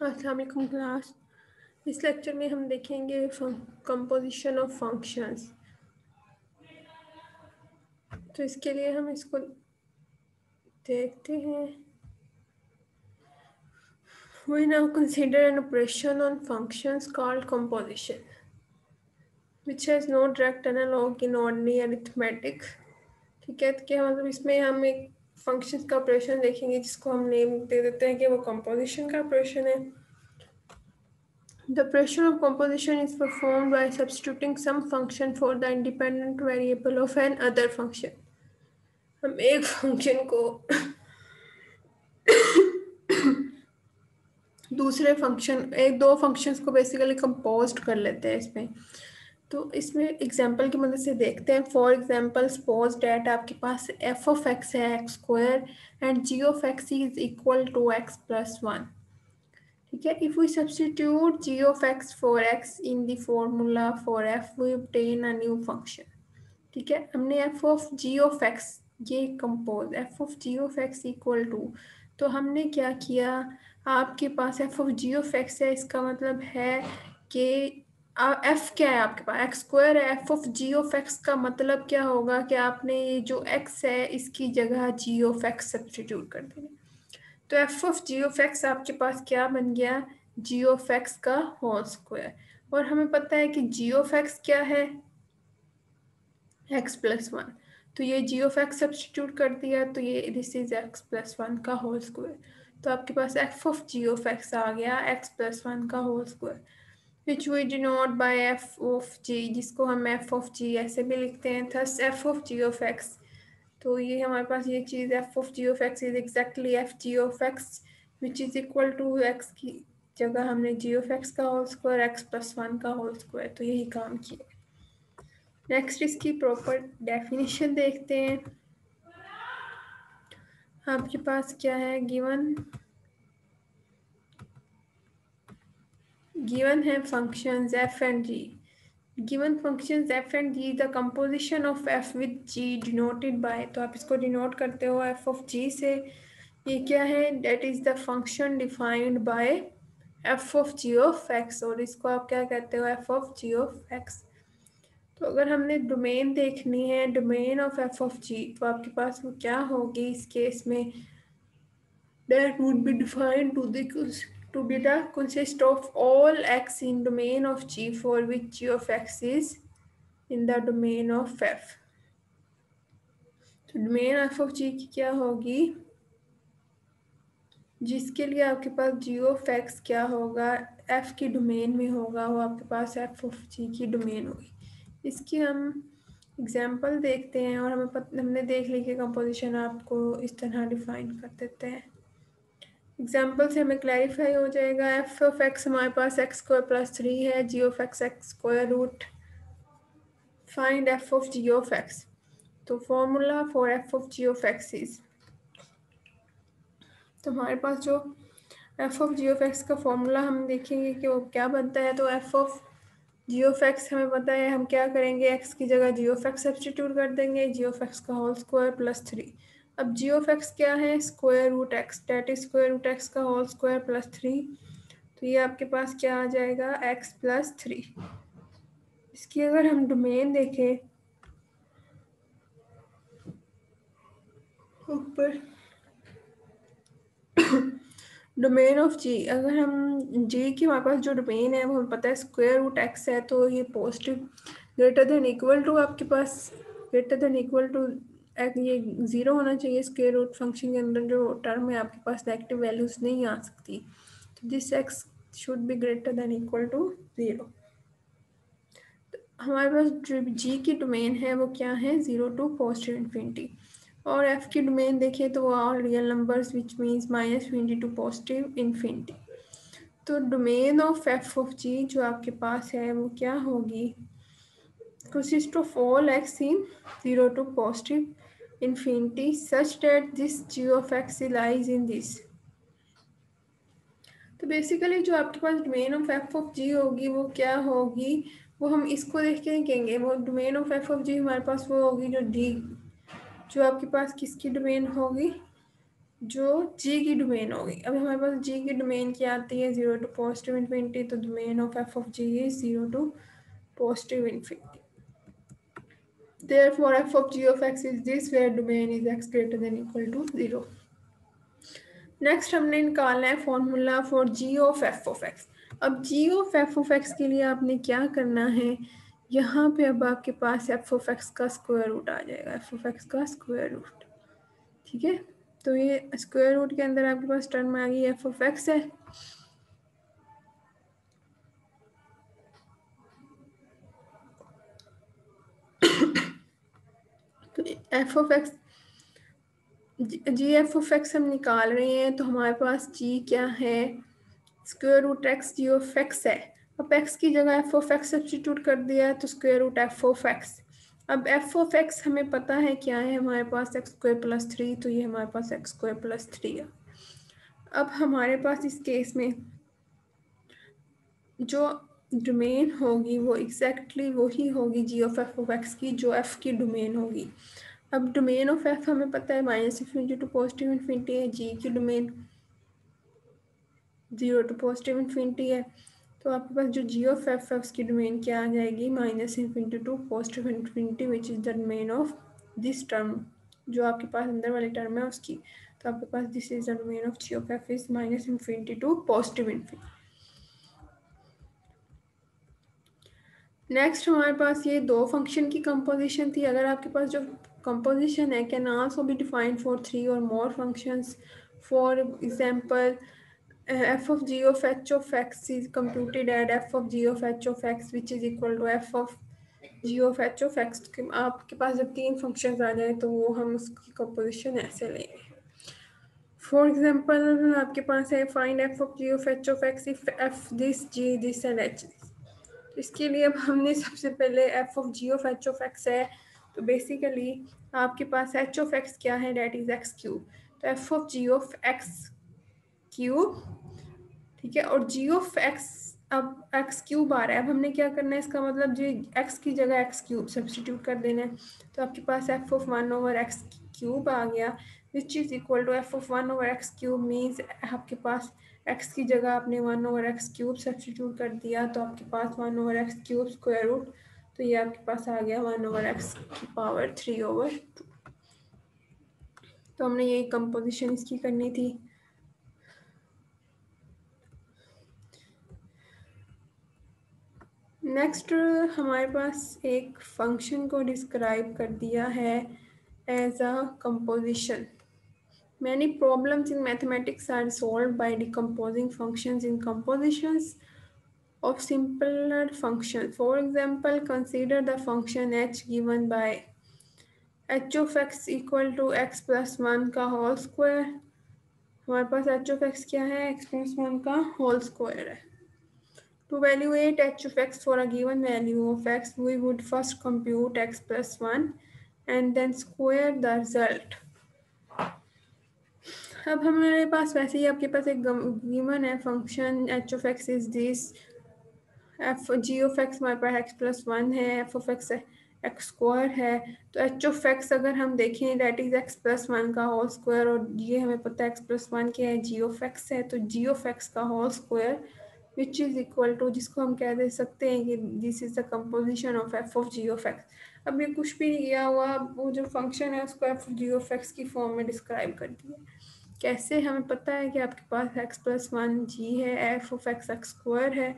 अस्सलाम वालेकुम क्लास। इस लेक्चर में हम देखेंगे कंपोजिशन ऑफ फंक्शंस। तो इसके लिए हम इसको देखते हैं। We now consider an operation on functions called composition, which has no direct analog in ordinary arithmetic. ठीक है, तो क्या मतलब इसमें हम एक फंक्शंस का ऑपरेशन देखेंगे जिसको हम नेम दे देते हैं कि वो कंपोजिशन का ऑपरेशन है। The operation of composition is performed by substituting some function for the independent variable of an other function. हम एक फंक्शन को दूसरे फंक्शन एक दो फंक्शंस को बेसिकली कंपोज कर लेते हैं इसमें। तो इसमें एग्जांपल की मदद से देखते हैं। फॉर एग्जांपल सपोज डैट आपके पास एफ ऑफ एक्स है X square and G of X is equal to x plus one. ठीक है, if we substitute G of X for X in the formula for F we obtain a new function. ठीक है, हमने F of ji of x ये compose F of ji of X equal to, तो हमने क्या किया, आपके पास F of ji of x है, इसका मतलब है कि एफ क्या है आपके पास एक्स स्क्वायर है। F of ji of x का मतलब क्या होगा कि आपने ये जो एक्स है इसकी जगह जी ऑफ एक्स सब्स्टिट्यूट कर देना। तो F of ji of x आपके पास क्या बन गया, जी ऑफ एक्स का होल स्क्वायर। और हमें पता है कि जी ऑफ एक्स क्या है, एक्स प्लस वन। तो ये जी ऑफ एक्स सब्स्टिट्यूट कर दिया, तो ये this is X plus one का होल स्क्वायर। तो आपके पास F of ji of X आ गया एक्स प्लस वन का whole square, which we denote by F of G, जिसको हम एफ ऑफ जी ऐसे भी लिखते हैं। Thus F of ji of X, तो ये हमारे पास ये चीज़ F of ji of X is exactly F ji of x which is equal to x की जगह हमने जी ऑफ एक्स का whole square x plus one का होल स्क्वायर, तो यही काम किया। नेक्स्ट इसकी प्रॉपर डेफिनेशन देखते हैं। आपके पास क्या है, गिवन है functions f and g। Given functions f and g, the composition of f with g denoted by, तो आप इसको डिनोट करते हो f ऑफ g से। ये क्या है, that is the function defined by f of g of x, और इसको आप क्या कहते हो, f of g of x। तो अगर हमने डोमेन देखनी है, डोमेन ऑफ एफ ऑफ जी, तो आपके पास वो क्या होगी इस केस में, that would be defined to be the consist of all x in domain of G for which G of x is in the domain of f। तो domain F of जी की क्या होगी, जिसके लिए आपके पास जी ऑफ एक्स क्या होगा, F की डोमेन में होगा, वो आपके पास एफ ऑफ जी की डोमेन होगी। इसकी हम एग्जाम्पल देखते हैं और हमने देख ली कि कंपोजिशन आपको इस तरह डिफाइन कर देते हैं। एग्जाम्पल से हमें क्लैरिफाई हो जाएगा। एफ ऑफ एक्स हमारे पास एक्स स्क्वायर प्लस थ्री है, G of x x square root, find F of ji of X. तो formula for F of ji of X is, तो हमारे पास जो F of ji of x का formula हम देखेंगे कि वो क्या बनता है। तो F of ji of x हमें पता है, हम क्या करेंगे, एक्स की जगह जी ऑफ एक्स सब्स्टिट्यूट कर देंगे, जी ऑफ एक्स का होल स्क्वायर प्लस थ्री। अब जी ऑफ एक्स क्या है, square root x, that is square root x का होल स्क्वायर प्लस थ्री। तो ये आपके पास क्या आ जाएगा, एक्स प्लस थ्री। इसकी अगर हम डोमेन देखें ऊपर, डोमेन ऑफ जी, अगर हम जी की हमारे पास जो डोमेन है वो हमें पता है स्क्वायर रूट एक्स है, तो ये positive greater than equal to आपके पास ग्रेटर देन इक्वल टू ये ज़ीरो होना चाहिए। स्क्वायर रूट फंक्शन के अंदर जो टर्म है आपके पास नेगेटिव वैल्यूज नहीं आ सकती, तो this x should be greater than equal to zero. हमारे पास जो जी की डोमेन है वो क्या है, ज़ीरो टू पॉजिटिव इन्फिनिटी, और एफ की डोमेन देखें तो वो all real numbers which means minus infinity to positive infinity. तो domain of f of g जो आपके पास है वो क्या होगी, consist of all x in zero to positive infinity such that this g of x lies in this. तो basically जो आपके पास domain of f of g होगी वो क्या होगी, वो हम इसको देख के नहीं कहेंगे, वो डोमेन ऑफ एफ ऑफ जी हमारे पास वो होगी जो डी, जो आपके पास किसकी डोमेन होगी, जो जी की डोमेन होगी। अब हमारे पास जी की डोमेन क्या आती है, 0 to पॉजिटिव इन्फिनिटी, तो domain of f of g is 0 to positive infinity. Therefore, f of g of x is this where domain is x greater than equal to 0. Next हमने निकालना है formula for g of f of x. अब g of x के लिए आपने क्या करना है, यहाँ पे अब आपके पास एफ ऑफ एक्स का स्क्वायर रूट आ जाएगा, एफ ऑफ एक्स का स्क्वायर रूट। ठीक है, तो ये स्क्वायर रूट के अंदर आपके पास टर्म आ गई एफ ऑफ एक्स है। तो F of x, g f of x हम निकाल रहे हैं, तो हमारे पास जी क्या है, square root x ji of x है। अब एक्स की जगह एफ ऑफ एक्स सब्सटीट्यूट कर दिया है, तो square root f of x. अब एफ ऑफ एक्स हमें पता है क्या है, हमारे पास एक्स स्क्वायर प्लस 3, तो ये हमारे पास एक्स स्क्वायर प्लस 3 है। अब हमारे पास इस केस में जो डोमेन होगी वो एग्जैक्टली वही होगी जी ऑफ एक्स की, जो एफ की डोमेन होगी। अब डोमेन ऑफ एफ हमें पता है minus infinity to positive infinity है, जी की डोमेन 0 टू पॉजिटिव इन्फिनिटी है, तो आपके पास जो जी ऑफ एफ है उसकी डोमेन क्या आ जाएगी, minus infinity to positive infinity, which is the domain of this term, जो आपके पास अंदर वाली टर्म है उसकी। तो आपके पास this is the domain of ji of F is minus infinity to positive infinity. Next हमारे पास ये दो फंक्शन की कंपोजिशन थी। अगर आपके पास जो कंपोजिशन है can also be defined for 3 और more functions. For example f of g of h of x is computed at f of g of h of x which is equal to f of g of h of x। आपके पास जब 3 functions आ जाए तो वो हम उसकी composition ऐसे लेंगे। For example आपके पास है find f of g of h of x if f this g this and h this। इसके लिए अब हमने सबसे पहले f of g of h of x है, तो बेसिकली आपके पास h of x क्या है, डेट इज x क्यूब। तो f of g of x cube, ठीक है, और जी ऑफ एक्स अब एक्स क्यूब आ रहा है। अब हमने क्या करना है, इसका मतलब जी एक्स की जगह एक्स क्यूब सब्सटीट्यूट कर देना है, तो आपके पास F of 1 over x cube आ गया, which is equal to F of 1 over x cube. Means आपके पास एक्स की जगह आपने 1 ओवर एक्स क्यूब सब्सटीट्यूट कर दिया, तो आपके पास 1 over x cube square root, तो ये आपके पास आ गया 1 ओवर एक्स की पावर 3 ओवर 2। तो हमने यही कंपोजिशन इसकी करनी थी। नेक्स्ट हमारे पास एक फंक्शन को डिस्क्राइब कर दिया है as a composition. Many problems in mathematics are solved by decomposing functions in compositions of simpler functions. For example, consider the function h given by h of x equal to x plus 1 का whole square. हमारे पास h of x क्या है, x plus 1 का whole square है। To evaluate h of x for a given value of x, we would first compute x plus 1 and then square the result. अब हमारे पास वैसे ही आपके पास एक गिवन है function h of x is this, f g of x हमारे पास x plus 1 है, f of x x square है, तो h of x अगर हम देखें दैट इज x plus 1 का होल स्क्वायर, और ये हमें पता है x plus 1 क्या है, g of x है, तो g of x का whole square which is equal to, जिसको हम कह दे सकते हैं कि this is the composition of f of ji of x. अब ये कुछ भी नहीं किया हुआ, वो जो फंक्शन है उसको एफ जी ऑफ एक्स की फॉर्म में डिस्क्राइब कर दिया। कैसे, हमें पता है कि आपके पास एक्स प्लस 1 जी है, f of x x square है,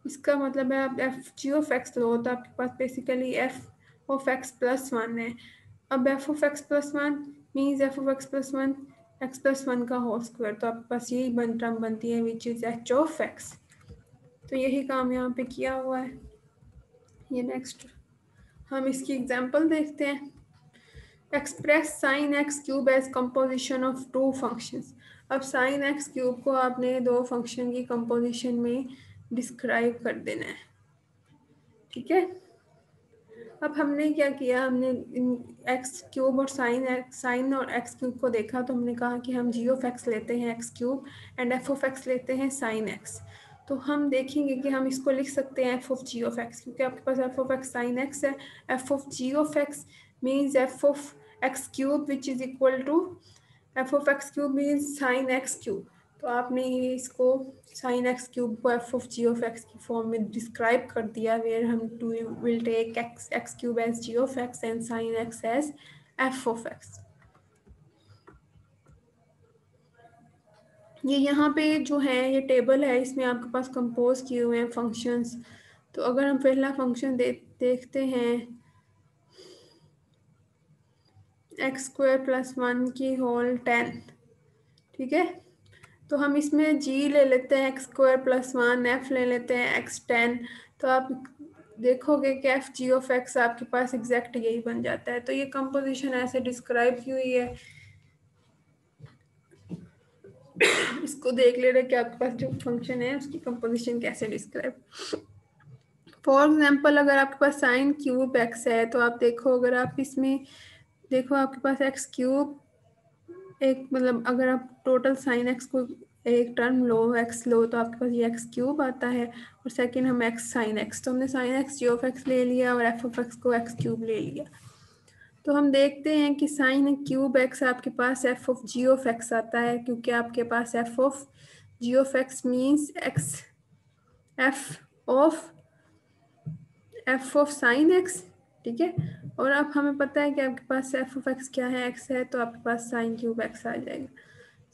इसका मतलब है आप एफ जी ऑफ एक्स लो तो आपके पास basically f of x plus 1 है। अब f of x plus 1 means f of x plus 1 x plus 1 का होल स्क्वायर, तो आपके पास यही टर्म बनती है which is H of X. तो यही काम यहाँ पे किया हुआ है। ये नेक्स्ट हम इसकी एग्जांपल देखते हैं। Express sine x cube as composition of 2 functions. अब साइन एक्स क्यूब को आपने 2 फंक्शन की कंपोजिशन में डिस्क्राइब कर देना है, ठीक है। अब हमने क्या किया, हमने एक्स क्यूब और साइन और एक्स क्यूब को देखा, तो हमने कहा कि हम जी ऑफ एक्स लेते हैं x cube and F of x लेते हैं साइन एक्स। तो हम देखेंगे कि हम इसको लिख सकते हैं f of ji of x, क्योंकि आपके पास F of x sine x है। F of ji of x means f of x cube which is equal to F of x cube means sine x cube, तो आपने ये इसको sine x cube को f of ji of x की form में describe कर दिया, where हम too will take x cube as g of x and sine x as f of x. ये यहाँ पे जो है ये टेबल है, इसमें आपके पास कंपोज किए हुए हैं फंक्शंस। तो अगर हम पहला फंक्शन देखते हैं एक्स स्क्वायर प्लस 1 की होल 10, ठीक है। तो हम इसमें जी ले लेते हैं एक्स स्क्वायर प्लस 1, एफ ले लेते हैं एक्स 10। तो आप देखोगे कि एफ जी ऑफ एक्स आपके पास एग्जैक्ट यही बन जाता है। तो ये कंपोजिशन ऐसे डिस्क्राइब की हुई है, इसको देख ले रहे कि आपके पास जो फंक्शन है उसकी कंपोजिशन कैसे डिस्क्राइब। फॉर एग्जाम्पल अगर आपके पास साइन क्यूब एक्स है, तो आप देखो अगर आप इसमें देखो आपके पास एक्स क्यूब एक मतलब अगर आप टोटल साइन एक्स को एक टर्म लो एक्स लो, तो आपके पास ये एक्स क्यूब आता है, और सेकंड हम एक्स साइन एक्स, तो हमने sine x ji of x ले लिया और एफ ऑफ एक्स को एक्स क्यूब ले लिया। तो हम देखते हैं कि साइन क्यूब एक्स आपके पास F of ji of x आता है, क्योंकि आपके पास F of ji of x means x of f of sine x, ठीक है। और अब हमें पता है कि आपके पास एफ ऑफ एक्स क्या है, एक्स है, तो आपके पास साइन क्यूब एक्स आ जाएगा।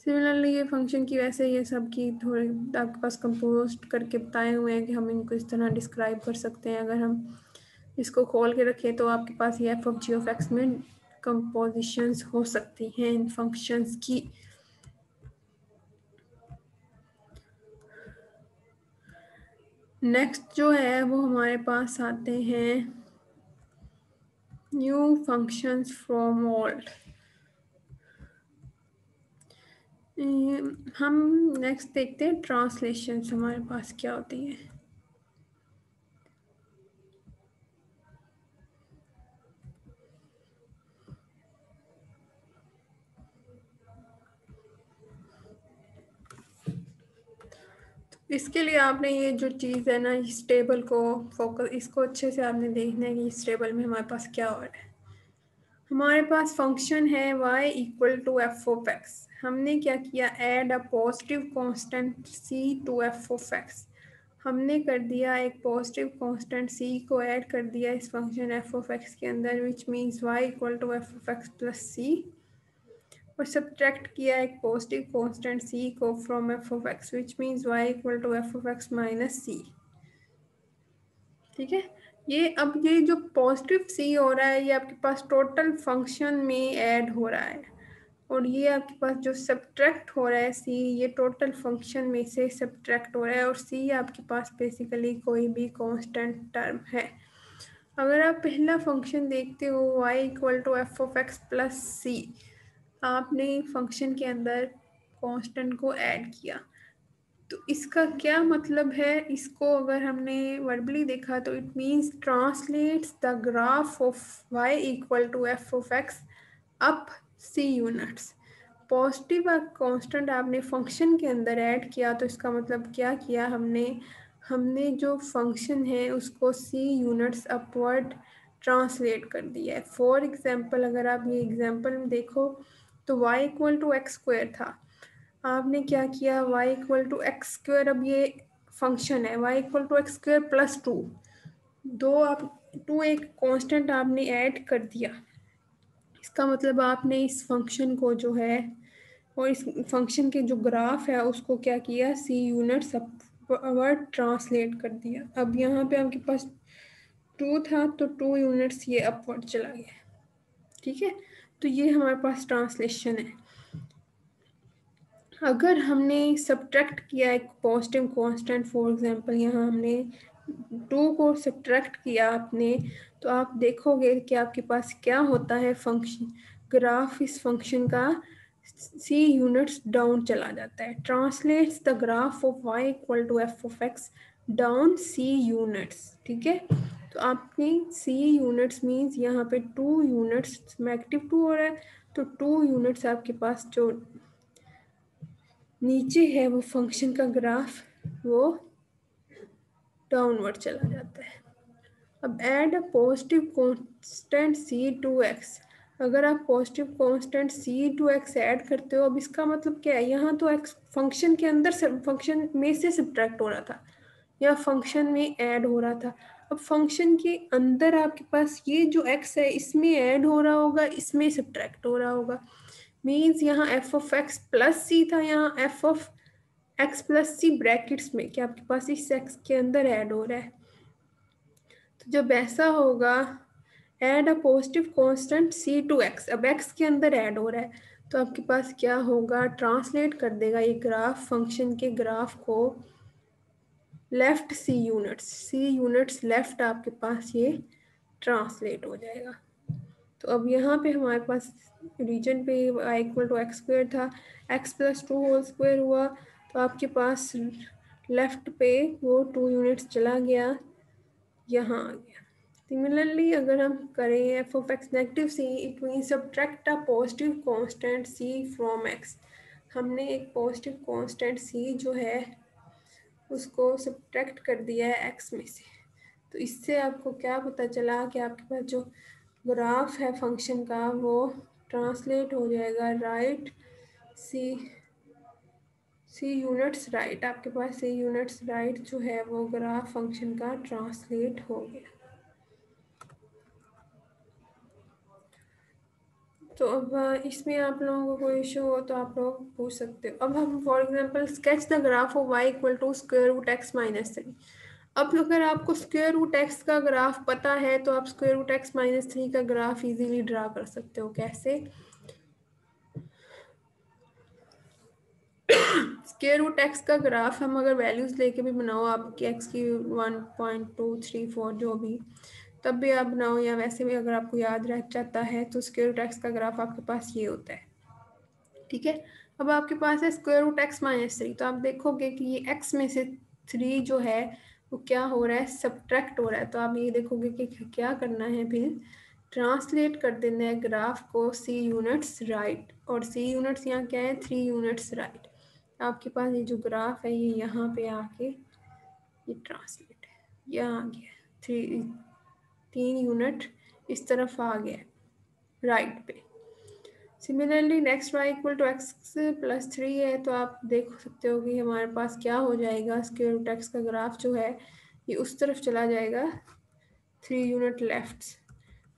सिमिलरली ये फंक्शन की वैसे ये सब की थोड़े आपके पास कंपोज करके बताए हुए हैं कि हम इनको इस तरह डिस्क्राइब कर सकते हैं। अगर हम इसको खोल के रखें तो आपके पास ये f of ji of x में कंपोजिशंस हो सकती हैं इन फंक्शंस की। नेक्स्ट जो है वो हमारे पास आते हैं न्यू फंक्शंस फ्रॉम ओल्ड। हम नेक्स्ट देखते हैं ट्रांसलेशंस हमारे पास क्या होती है। इसके लिए आपने ये जो चीज़ है ना, इस टेबल को फोकस, इसको अच्छे से आपने देखना है कि इस टेबल में हमारे पास क्या हो रहा है। हमारे पास फंक्शन है y equal to F of x. हमने क्या किया, add a positive constant c to F of x. हमने कर दिया एक पॉजिटिव कांस्टेंट c को ऐड कर दिया इस फंक्शन एफ ऑफ एक्स के अंदर, which means y equal to F of x plus c, और सब्ट्रैक्ट किया एक पॉजिटिव कांस्टेंट c को from f of x, which means y equal to F of x minus c, ठीक है। ये अब ये जो पॉजिटिव सी हो रहा है ये आपके पास टोटल फंक्शन में ऐड हो रहा है, और ये आपके पास जो सब्ट्रैक्ट हो रहा है सी, ये टोटल फंक्शन में से सब्ट्रैक्ट हो रहा है, और सी आपके पास बेसिकली कोई भी कांस्टेंट टर्म है। अगर आप पहला फंक्शन देखते हो y equal to F of x plus c, आपने फंक्शन के अंदर कांस्टेंट को ऐड किया, तो इसका क्या मतलब है, इसको अगर हमने वर्बली देखा तो it means translates the graph of y equal to F of x up c units. Positive constant आपने फंक्शन के अंदर ऐड किया, तो इसका मतलब क्या किया हमने, हमने जो फंक्शन है उसको c यूनिट्स अपवर्ड ट्रांसलेट कर दिया है। फॉर एग्जांपल अगर आप ये एग्जांपल में देखो तो y equal to x square था, आपने क्या किया y equal to x square, अब ये फंक्शन है y equal to x square plus 2, दो आप टू एक कांस्टेंट आपने ऐड कर दिया। इसका मतलब आपने इस फंक्शन को जो है और इस फंक्शन के जो ग्राफ है उसको क्या किया, सी यूनिट्स अपवर्ड ट्रांसलेट कर दिया। अब यहाँ पे आपके पास 2 था तो 2 यूनिट्स ये अपवर्ड चला गया, ठीक है। तो ये हमारे पास ट्रांसलेशन है। अगर हमने सब्ट्रैक्ट किया एक पॉजिटिव कांस्टेंट, फॉर एग्जांपल यहाँ हमने 2 को सब्ट्रैक्ट किया आपने, तो आप देखोगे कि आपके पास क्या होता है, फंक्शन ग्राफ इस फंक्शन का c यूनिट्स डाउन चला जाता है। Translates the graph of y equal to F of x down c units, ठीक है। तो आपने c यूनिट्स मीन्स यहाँ पे 2 यूनिट्स नेगेटिव 2 हो रहा है, तो 2 यूनिट्स आपके पास जो नीचे है वो फंक्शन का ग्राफ वो डाउनवर्ड चला जाता है। अब add a positive constant c to x, अगर आप positive constant c to x add करते हो, अब इसका मतलब क्या है, यहाँ तो एक्स फंक्शन के अंदर फंक्शन में से सब्ट्रैक्ट हो रहा था या फंक्शन में ऐड हो रहा था। अब फंक्शन के अंदर आपके पास ये जो एक्स है इसमें ऐड हो रहा होगा, इसमें सब्ट्रैक्ट हो रहा होगा। मीन्स यहाँ f of x plus c था, यहाँ f of x plus c brackets में क्या आपके पास इस एक्स के अंदर ऐड हो रहा है। तो जब ऐसा होगा, add a positive constant c to x, अब एक्स के अंदर ऐड हो रहा है, तो आपके पास क्या होगा, ट्रांसलेट कर देगा ये ग्राफ फंक्शन के ग्राफ को लेफ्ट सी यूनिट्स लेफ्ट आपके पास ये ट्रांसलेट हो जाएगा। तो अब यहाँ पे हमारे पास रीजन पे y equal to x square था, x plus two whole square हुआ, तो आपके पास लेफ्ट पे वो 2 यूनिट्स चला गया, यहाँ आ गया। सिमिलरली अगर हम करें f of x negative c, it mean subtract a positive constant c from x. हमने एक पॉजिटिव कांस्टेंट सी जो है उसको सब्ट्रैक्ट कर दिया है एक्स में से। तो इससे आपको क्या पता चला कि आपके पास जो ग्राफ है फंक्शन का वो ट्रांसलेट हो जाएगा राइट सी यूनिट्स राइट, आपके पास सी यूनिट्स राइट जो है वो ग्राफ फंक्शन का ट्रांसलेट हो गया। तो अब इसमें आप लोगों को कोई इशू हो तो आप लोग पूछ सकते हो। अब हम for example sketch the graph of y equal to square root x minus 3। अब अगर आपको स्क्वायर रूट एक्स का ग्राफ पता है तो आप स्क्वायर रूट एक्स माइनस 3 का ग्राफ इजीली ड्रा कर सकते हो। कैसे? स्क्वायर रूट एक्स का ग्राफ हम अगर वैल्यूज लेके भी बनाओ, आपकी एक्स की 1.234 जो भी, तब भी आप बनाओ, या वैसे भी अगर आपको याद रह जाता है तो स्क्वायर रूट एक्स का ग्राफ आपके पास ये होता है। ठीक है, अब आपके पास है स्क्वायर रूट एक्स माइनस 3, तो आप देखोगे कि ये एक्स में से 3 जो है वो क्या हो रहा है, सब्ट्रैक्ट हो रहा है। तो आप ये देखोगे कि क्या करना है, फिर ट्रांसलेट कर देना है ग्राफ को सी यूनिट्स राइट, और सी यूनिट्स यहाँ क्या है, 3 यूनिट्स राइट। आपके पास ये जो ग्राफ है ये यहाँ पे आके ये ट्रांसलेट है, यहाँ आ गया 3 यूनिट इस तरफ आ गया राइट पे। Similarly next y equal to x plus 3 है, तो आप देख सकते हो कि हमारे पास क्या हो जाएगा, स्क्वायर रूट एक्स का ग्राफ जो है ये उस तरफ चला जाएगा 3 यूनिट लेफ्ट,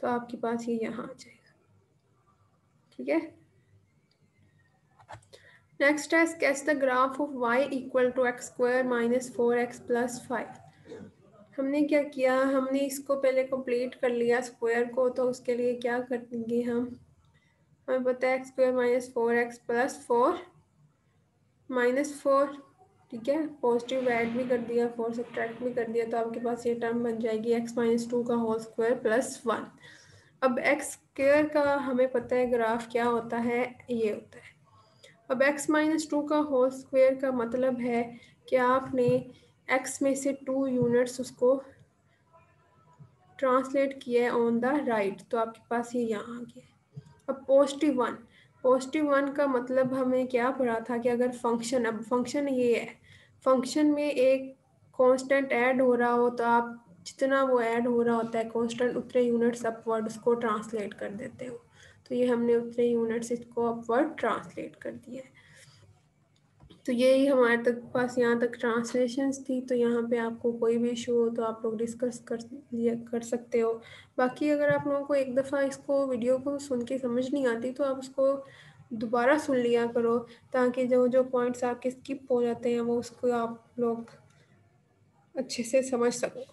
तो आपके पास ये यहाँ आ जाएगा। ठीक है, नेक्स्ट है sketch the graph of y equal to x square minus 4x plus 5। हमने क्या किया, हमने इसको पहले कंप्लीट कर लिया स्क्वायर को, तो उसके लिए क्या करेंगे हमें पता है X square minus 4x plus 4 minus 4। ठीक है, पॉजिटिव ऐड भी कर दिया, 4 सब्ट्रैक्ट भी कर दिया, तो आपके पास ये टर्म बन जाएगी एक्स माइनस 2 का होल स्क्वायर प्लस 1। अब एक्स स्क्वायर का हमें पता है ग्राफ क्या होता है, ये होता है। अब x माइनस 2 का होल स्क्वायर का मतलब है कि आपने x में से 2 यूनिट्स उसको ट्रांसलेट किया है ऑन द राइट, तो आपके पास ये यहाँ आ गया। अब पॉजिटिव वन का मतलब हमें क्या पढ़ा था कि अगर फंक्शन, अब फंक्शन ये है, फंक्शन में एक कांस्टेंट ऐड हो रहा हो तो आप जितना वो ऐड हो रहा होता है कांस्टेंट उतने यूनिट्स अपवर्ड उसको ट्रांसलेट कर देते हो। तो ये हमने उतने यूनिट्स इसको अपवर्ड ट्रांसलेट कर दिया है। तो यही हमारे तक पास यहाँ तक ट्रांसलेशंस थी। तो यहाँ पे आपको कोई भी इशू हो तो आप लोग डिस्कस कर सकते हो। बाकी अगर आप लोगों को एक दफ़ा इसको वीडियो को सुन के समझ नहीं आती तो आप उसको दोबारा सुन लिया करो, ताकि जो जो पॉइंट्स आपके स्किप हो जाते हैं वो उसको आप लोग अच्छे से समझ सको।